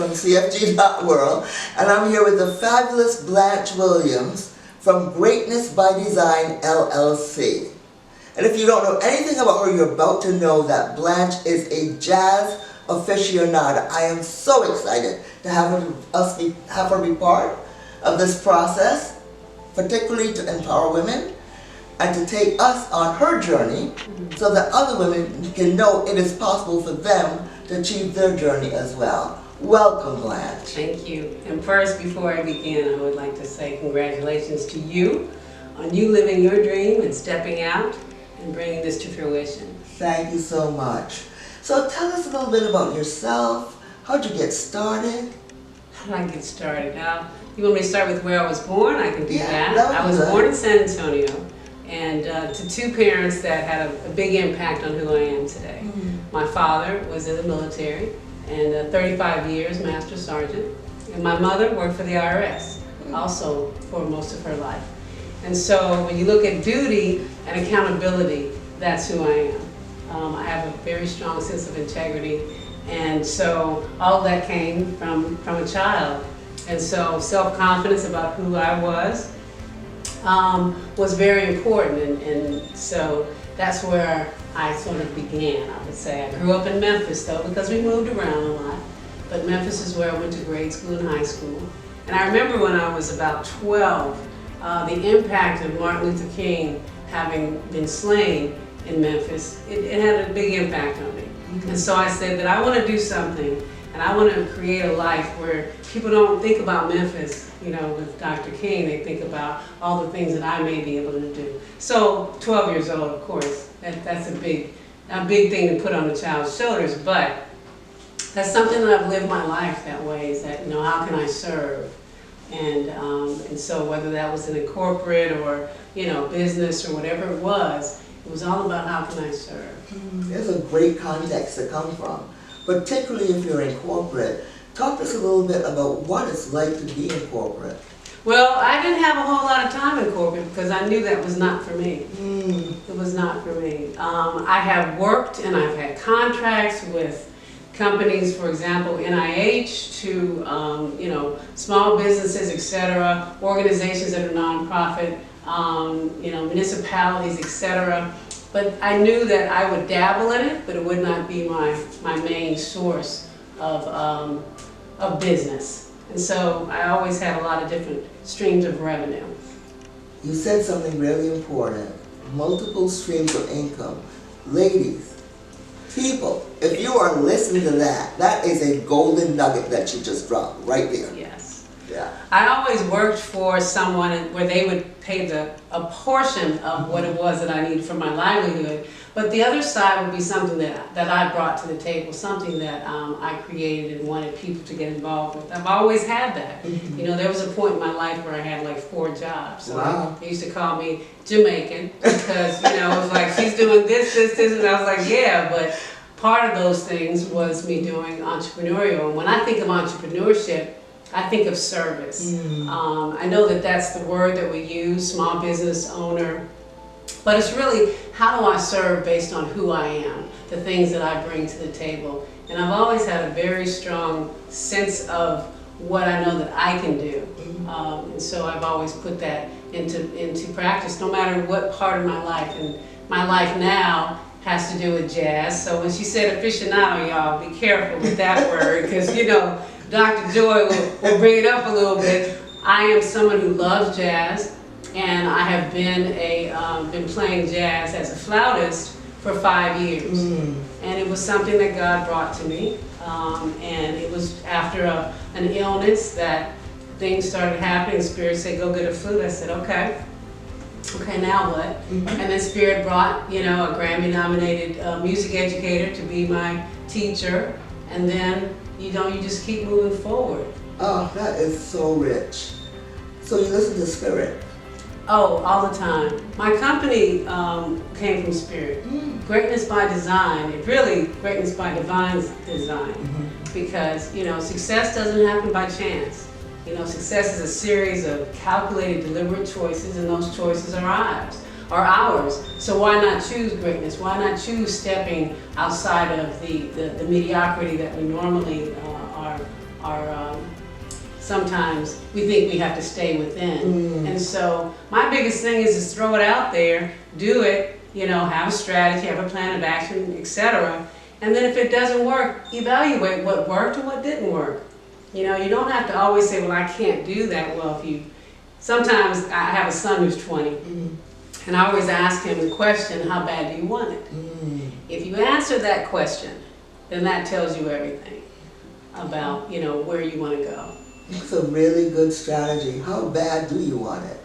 from CFG World, and I'm here with the fabulous Blanche Williams from Greatness by Design LLC. And if you don't know anything about her, you're about to know that Blanche is a jazz aficionada. I am so excited to have her be part of this process, particularly to empower women and to take us on her journey so that other women can know it is possible for them to achieve their journey as well. Welcome, Blanche. Thank you. And first, before I begin, I would like to say congratulations to you on you living your dream and stepping out and bringing this to fruition. Thank you so much. So tell us a little bit about yourself. How'd you get started? How did I get started? Now, you want me to start with where I was born? I can do that. I was born in San Antonio, and to two parents that had a big impact on who I am today. My father was in the military, and 35 years, Master Sergeant, and my mother worked for the IRS, also for most of her life. And so when you look at duty and accountability, that's who I am. I have a very strong sense of integrity, and so all of that came from a child. And so self-confidence about who I was very important, and so that's where I sort of began, I would say. I grew up in Memphis, though, because we moved around a lot, but Memphis is where I went to grade school and high school. And I remember when I was about 12, the impact of Martin Luther King having been slain in Memphis, it had a big impact on me. And so I said that I want to do something, and I want to create a life where people don't think about Memphis, you know, with Dr. King. They think about all the things that I may be able to do. So 12 years old, of course, that's a big thing to put on a child's shoulders, but that's something that I've lived my life that way, is that, you know, how can I serve? And so whether that was in a corporate or, you know, business or whatever it was all about how can I serve. There's a great context to come from, particularly if you're in corporate. Talk to us a little bit about what it's like to be in corporate. Well, I didn't have a whole lot of time in corporate because I knew that was not for me. It was not for me. I have worked and I've had contracts with companies, for example, NIH, to you know, small businesses, etc., organizations that are nonprofit, you know, municipalities, etc. But I knew that I would dabble in it, but it would not be my main source of business. And so I always had a lot of different streams of revenue. You said something really important, multiple streams of income. Ladies, people, if you are listening to that, that is a golden nugget that you just dropped right there. Yes. Yeah. I always worked for someone where they would pay a portion of what it was that I needed for my livelihood, but the other side would be something that I brought to the table, something that I created and wanted people to get involved with. I've always had that. You know, there was a point in my life where I had like 4 jobs. So wow. They used to call me Jamaican because, you know, it was like, she's doing this, and I was like, yeah, but part of those things was me doing entrepreneurial. And when I think of entrepreneurship, I think of service. I know that that's the word that we use, small business owner, but it's really how do I serve based on who I am, the things that I bring to the table. And I've always had a very strong sense of what I know that I can do. And so I've always put that into practice, no matter what part of my life. And my life now has to do with jazz. So when she said aficionado, y'all, be careful with that word, because, you know, Dr. Joy will bring it up a little bit. I am someone who loves jazz, and I have been playing jazz as a flautist for 5 years. And it was something that God brought to me, and it was after an illness that things started happening. Spirit said, go get a flute. I said, okay, now what? And then Spirit brought, you know, a Grammy-nominated music educator to be my teacher, and then you know, you just keep moving forward. Oh, that is so rich. So you listen to Spirit? Oh, all the time. My company came from Spirit. Greatness by Design. It really, Greatness by Divine Design. Because, you know, success doesn't happen by chance. You know, success is a series of calculated, deliberate choices, and those choices are ours. So why not choose greatness? Why not choose stepping outside of the mediocrity that we normally sometimes we think we have to stay within. And so my biggest thing is to throw it out there, do it, you know, have a strategy, have a plan of action, etc. And then if it doesn't work, evaluate what worked and what didn't work. You know, you don't have to always say, well, I can't do that. Well, if you, sometimes I have a son who's 20, and I always ask him the question, how bad do you want it? If you answer that question, then that tells you everything about, you know, where you want to go. It's a really good strategy. How bad do you want it?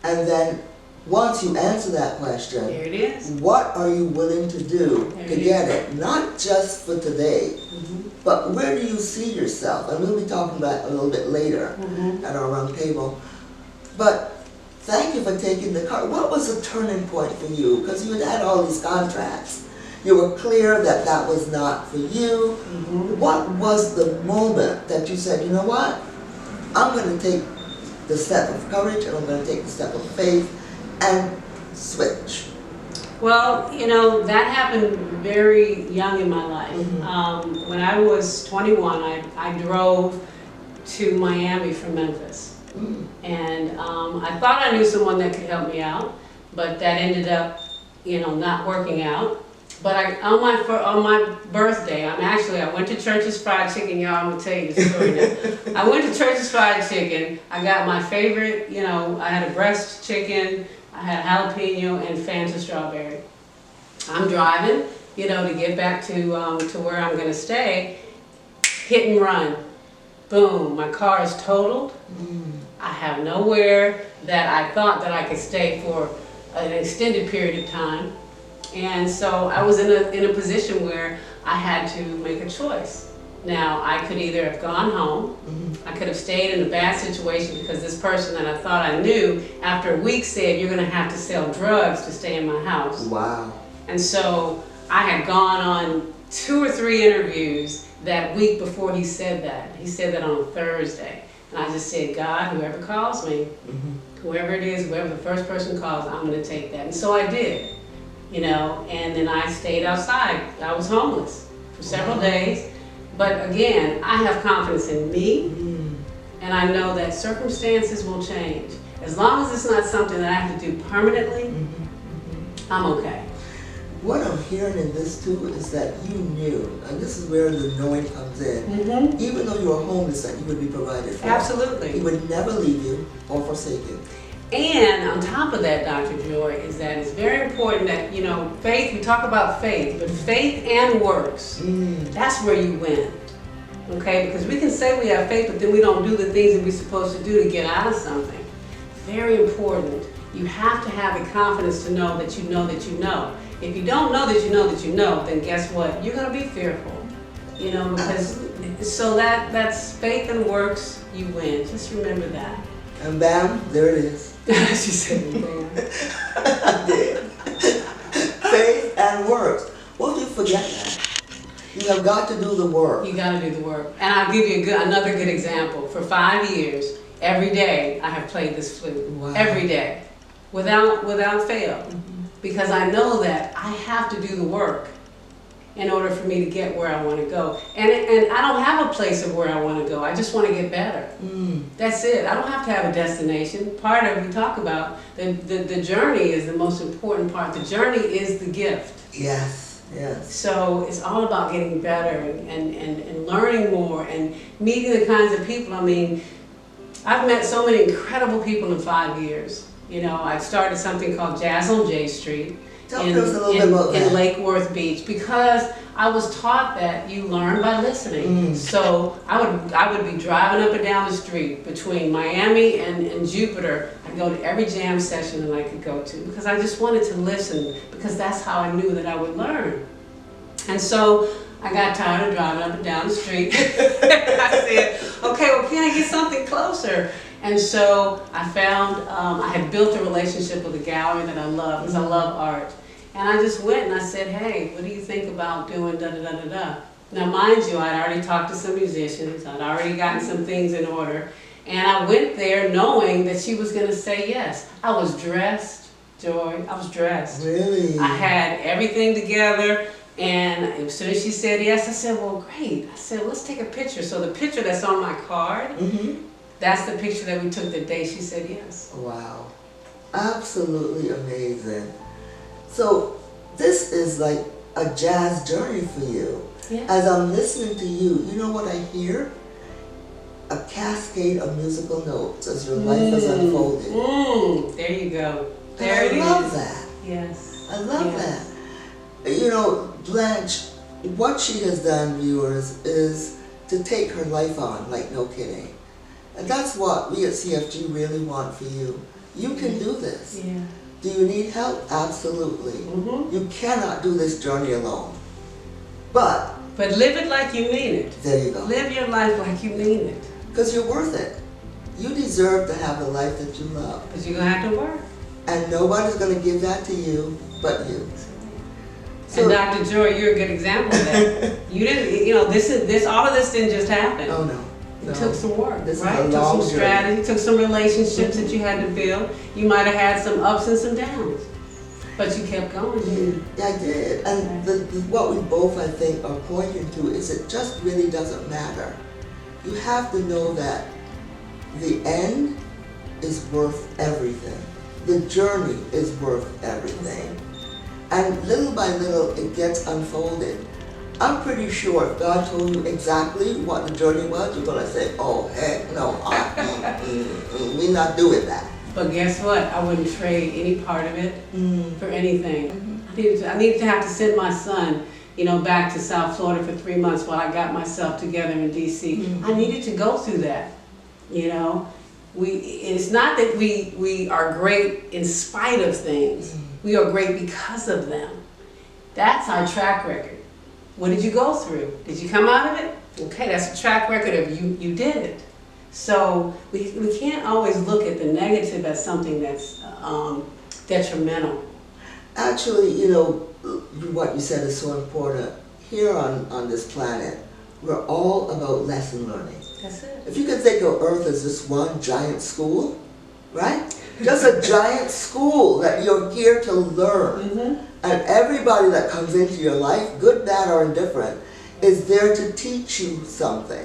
And then once you answer that question, There it is. what are you willing to do There to it get it? Not just for today, Mm-hmm. but where do you see yourself? And we'll be talking about it a little bit later at our round table. But thank you for taking the car. What was the turning point for you? Because you had all these contracts. You were clear that that was not for you. What was the moment that you said, you know what? I'm going to take the step of courage and I'm going to take the step of faith and switch. Well, you know, that happened very young in my life. When I was 21, I drove to Miami from Memphis. And I thought I knew someone that could help me out, but that ended up, you know, not working out. But on my birthday, I went to Church's Fried Chicken, y'all, I'm gonna tell you the story now. I went to Church's Fried Chicken, I got my favorite, you know, I had a breast chicken, I had jalapeno and Fanta strawberry. I'm driving, you know, to get back to where I'm gonna stay, hit and run. Boom, my car is totaled. I have nowhere that I thought that I could stay for an extended period of time. And so I was in a position where I had to make a choice. Now, I could either have gone home, I could have stayed in a bad situation because this person that I thought I knew, after a week said, you're gonna have to sell drugs to stay in my house. Wow. And so I had gone on 2 or 3 interviews that week before he said that. He said that on a Thursday. And I just said, God, whoever calls me, whoever it is, whoever the first person calls, I'm gonna take that. And so I did. You know, and then I stayed outside. I was homeless for several days. But again, I have confidence in me, and I know that circumstances will change. As long as it's not something that I have to do permanently, I'm okay. What I'm hearing in this too is that you knew, and this is where the knowing comes in, even though you were homeless, that you would be provided for. Absolutely. He would never leave you or forsake you. And on top of that, Dr. Joy, is that it's very important that, you know, faith, we talk about faith, but faith and works, that's where you win. Okay? Because we can say we have faith, but then we don't do the things that we're supposed to do to get out of something. Very important. You have to have the confidence to know that you know that you know. If you don't know that you know that you know, then guess what? You're going to be fearful. You know, because, so that's faith and works, you win. Just remember that. And bam, there it is. She said, bam. I did. Faith and works. Won't you forget that? You have got to do the work. You got to do the work. And I'll give you another good example. For 5 years, every day I have played this flute. Wow. Every day, without fail. Because I know that I have to do the work in order for me to get where I want to go. And I don't have a place of where I want to go. I just want to get better. That's it. I don't have to have a destination. Part of, we talk about, the journey is the most important part. The journey is the gift. Yes, yes. So it's all about getting better and learning more and meeting the kinds of people. I mean, I've met so many incredible people in 5 years. You know, I started something called Jazz on J Street. Tell us a little bit about that. In Lake Worth Beach, because I was taught that you learn by listening. So I would be driving up and down the street between Miami and Jupiter. I'd go to every jam session that I could go to because I just wanted to listen, because that's how I knew that I would learn. And so I got tired of driving up and down the street. I said, okay, well, can I get something closer? And so I found, I had built a relationship with a gallery that I love, because I love art. And I just went and I said, hey, what do you think about doing da-da-da-da-da? Now, mind you, I'd already talked to some musicians, I'd already gotten some things in order, and I went there knowing that she was going to say yes. I was dressed, Joy, I was dressed. Really? I had everything together, And as soon as she said yes, I said, well, great. I said, let's take a picture. So the picture that's on my card, that's the picture that we took the day she said yes. Wow. Absolutely amazing. So this is like a jazz journey for you. Yeah. As I'm listening to you, you know what I hear? A cascade of musical notes as your life has unfolded. There you go. And There it is. I love that. Yes. I love that. You know, Blanche, what she has done, viewers, is to take her life on, like no kidding. And that's what we at CFG really want for you. You can do this. Yeah. Do you need help? Absolutely. You cannot do this journey alone. But live it like you mean it. there you go. Live your life like you mean it. Because you're worth it. You deserve to have the life that you love. Because you're going to have to work. And nobody's going to give that to you but you. And Dr. Joy, you're a good example of that. You didn't, you know, all of this didn't just happen. Oh no. It took some work, This is right? a It took long some journey. strategy, took some relationships that you had to build. You might have had some ups and some downs, but you kept going. Yeah, I did. And what we both, I think, are pointing to is it just really doesn't matter. You have to know that the end is worth everything. The journey is worth everything. And little by little, it gets unfolded. I'm pretty sure if God told you exactly what the journey was, you're going to say, oh, heck no, we're not doing that. But guess what? I wouldn't trade any part of it for anything. I needed to have to send my son, you know, back to South Florida for 3 months while I got myself together in DC. I needed to go through that, you know. It's not that we are great in spite of things. We are great because of them. That's our track record. What did you go through? Did you come out of it? Okay, that's a track record of you did it. So we can't always look at the negative as something that's detrimental. Actually, you know, what you said is so important. Here on this planet, we're all about lesson learning. That's it. If you could think of Earth as just one giant school, right? Just a giant school that you're here to learn. And everybody that comes into your life, good, bad, or indifferent, is there to teach you something.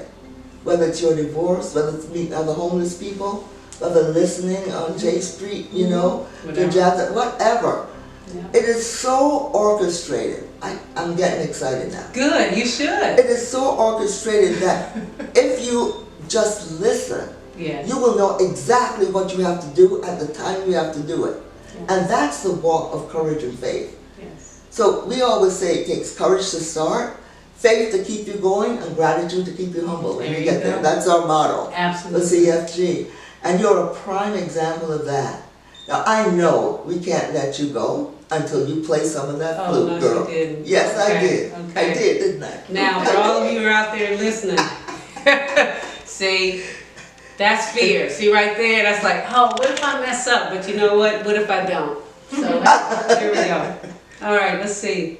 Whether it's your divorce, whether it's meeting other homeless people, whether listening on J Street, you know, to jazz, whatever. Yeah. It is so orchestrated. I'm getting excited now. Good, you should. It is so orchestrated that if you just listen, Yes. you will know exactly what you have to do at the time you have to do it. Yes. And that's the walk of courage and faith. Yes. So we always say it takes courage to start, faith to keep you going, and gratitude to keep you humble when There you you get there. go. That's our motto, the Absolutely. CFG. And you're a prime example of that. Now I know we can't let you go until you play some of that flute, no, girl. she didn't. Yes, I Okay, did. okay. I did, didn't I? Now, for all of you who are out there listening, see, that's fear. See right there, that's like, oh, what if I mess up? But you know what? What if I don't? So here we go. All right, let's see.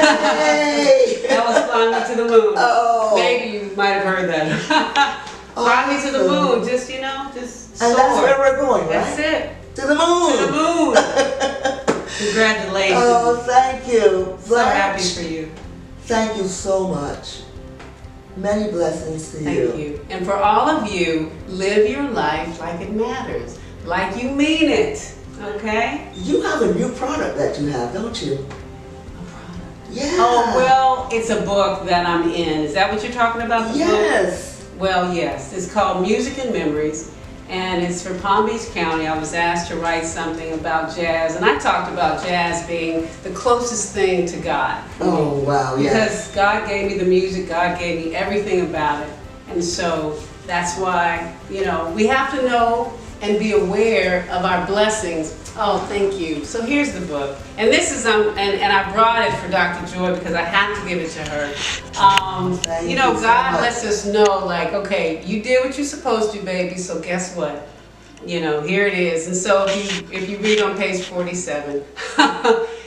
Yay! That was Fly Me to the Moon. Oh. Maybe you might have heard that. Fly Me to the Moon, just, you know, just soar. And that's where we're going, right? That's it. To the moon! To the moon. Congratulations. Oh, thank you. So happy Blanche, for you. thank you so much. Many blessings to you. Thank you. And for all of you, live your life like it matters. Like you mean it. Okay? You have a new product that you have, don't you? A product. Yeah. Oh, well, it's a book that I'm in. Is that what you're talking about? The Yes. book? Well, yes. It's called Music and Memories. And it's for Palm Beach County. I was asked to write something about jazz. And I talked about jazz being the closest thing to God. Oh, wow, yes. Because God gave me the music, God gave me everything about it. And so that's why, you know, we have to know and be aware of our blessings Oh, thank you. So here's the book, and this is and I brought it for Dr. Joy because I had to give it to her. You know, God lets us know, like, okay, you did what you're supposed to, baby. So guess what? You know, here it is. And so if you read on page 47,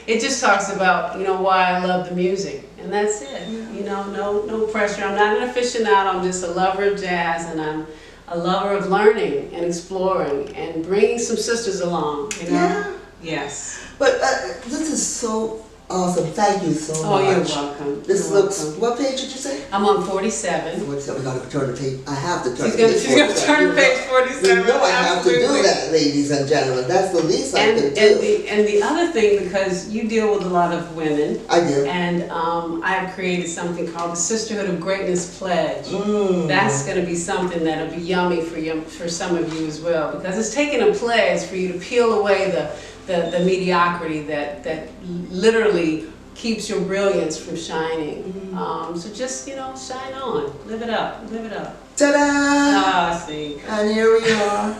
it just talks about, you know, why I love the music, and that's it. You know, no pressure. I'm not an aficionado. I'm just a lover of jazz, and I'm a lover of learning and exploring and bringing some sisters along, you know? Yeah. Yes. But this is so awesome. Thank you so much. Oh, you're welcome. This You're looks, welcome. what page did you say? I'm on 47. 47. We gotta turn the page. I have to turn She's the page. gonna turn to page 47. You know I have to do Absolutely. that, ladies and gentlemen. That's the least I can do. And the other thing, because you deal with a lot of women, I do. and I've created something called the Sisterhood of Greatness Pledge. Mm. That's going to be something that'll be yummy for some of you as well, because it's taking a pledge for you to peel away the mediocrity that literally keeps your brilliance from shining. So just, you know, shine on, live it up, live it up. Ta-da! Ah, see. And here we are.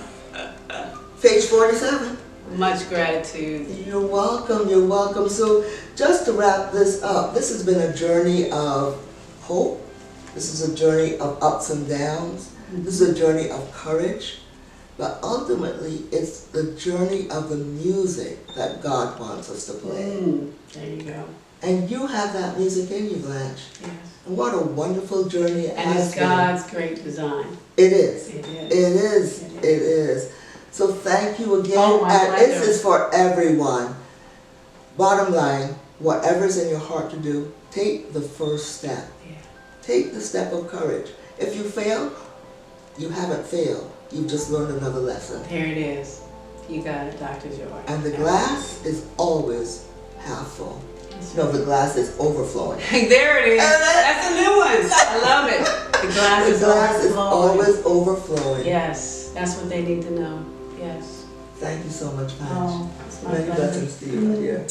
Page 47. Much gratitude. You're welcome, you're welcome. So just to wrap this up, this has been a journey of hope. This is a journey of ups and downs. This is a journey of courage. But ultimately, it's the journey of the music that God wants us to play. There you go. And you have that music in you, Blanche. Yes. And what a wonderful journey it And has it's been. God's great design. It is. It is. It is. It It is. So thank you again. Oh, my and this pleasure. is for everyone. Bottom line, whatever's in your heart to do, take the first step. Yeah. Take the step of courage. If you fail, you haven't failed. You've just learned another lesson. There it is. You got it, Dr. Joy. And the glass is always half full. No, the glass is overflowing. There it is. That's a new one. I love it. The glass The is glass is overflowing. always overflowing. Yes, that's what they need to know. Yes. Thank you so much, Blanche. Oh, it's my Many pleasure. blessings to you, my dear.